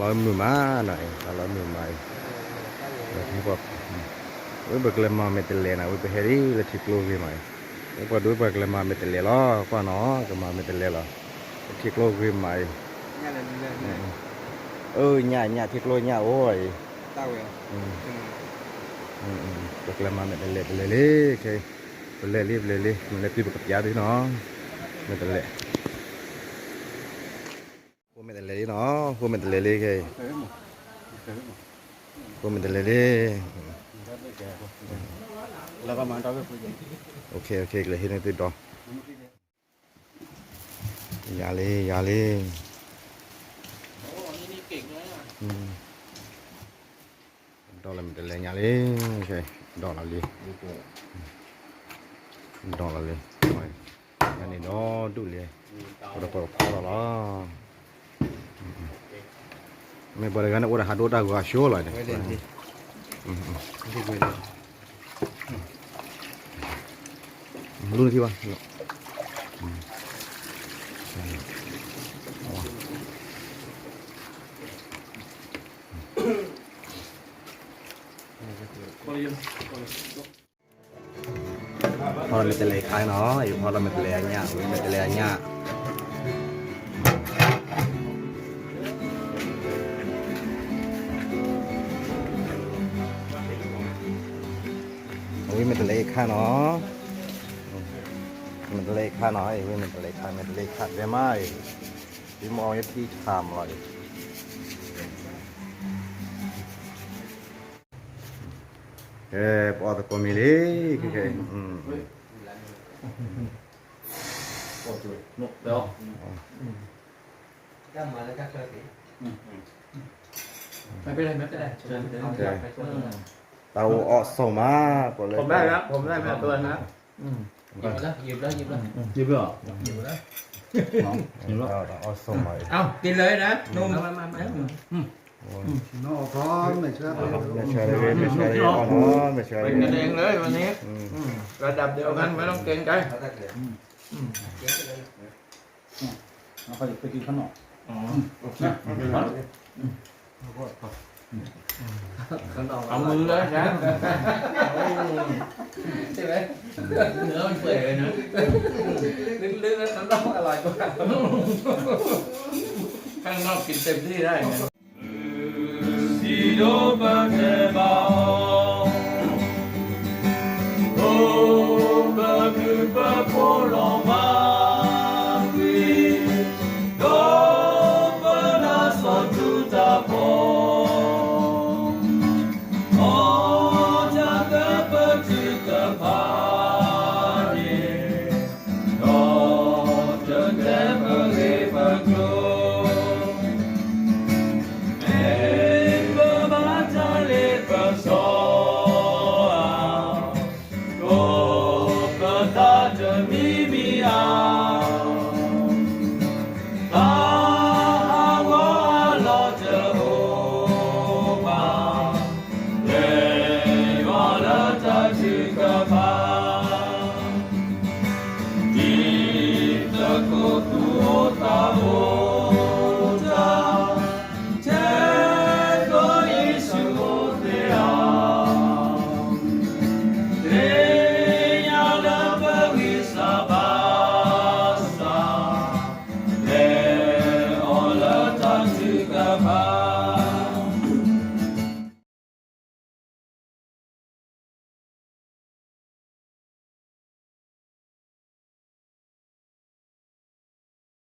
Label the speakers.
Speaker 1: ร้อยมือมาหน่อยร้อยมือมาที่แบบวิบกเลมาเมตเลนะวิบเฮรี่เลยที่กลัวกี่หน่อยวิบดูวิบกเลมาเมตเลล้อกว่าน้อก็มาเมตเลล้อที่กลัวกี่หน่อยหญ้าที่กลัวหญ้าโอ้ย
Speaker 2: เต้าเลย
Speaker 1: วิบกเลมาเมตเลเลยโอเคเลยมันเลยที่แบบยาดีเนาะเมตเลพวกเมตเลดีเนาะพวกเมตเลเลยไงพวกเมตเลเลย
Speaker 2: แล้วก็มาต่อไป
Speaker 1: โอเคเลยที่นี่ติดต่อยาเลย
Speaker 2: โอ้นี่เก่งเลยอ่ะ
Speaker 1: ดอกอะไรมันจะแรงยาเลยโอเคดอกอะไรดอกอะไรอันนี้ดอกดูเลยเราพอแล้วไม่บอกเลยกันนะว่าหาดูได้ก็ชัวร์เลยเนี่ยรู้ที่ว่าพอเราไม่เป็นไรคล้ายเนาะอยู่พอเราไม่เป็นไรเนี่ยไม่เป็นไรเนี่ยวิ่งมันจะเล็กข้าเนาะมันจะเล็กข้าเนาะวิ่งมันจะเล็กข้ามันจะเล็กข้าได้ไหมที่มองที่ทำเลยพอตะโกนมีเลยคือไง
Speaker 2: โอ้ยนกเดี๋ยวก้ามมาแล้วก็เคยไม่เป็นไรเชิญไปเชิญ
Speaker 1: เตาออกส่งมา
Speaker 2: ผมได้แล้วแม่ตัวนะหยิบแล้ว
Speaker 1: เอาส่งมา
Speaker 2: เอากินเลยนะนุ่มมา
Speaker 3: น้องพร้อมไม่ใช่
Speaker 1: ไม่ใช่เลยไม่ใช่เลย
Speaker 2: เป็นกันเองเลยวันนี้ระดับเดียวกันไม่ต้องเกรงใจ
Speaker 3: เราก็ไปกินขนม
Speaker 2: เอามือเลยนะใช่ไหมเนื้อมันเปื่อยเลยนะลื่นๆแล้วข้างนอกอร่อยกว่าข้างนอกกินเต็มที่ได้Si lo bateva Oh, baguba poloma Do bana so tuta po Oh, jaga petika pari Do jaga petika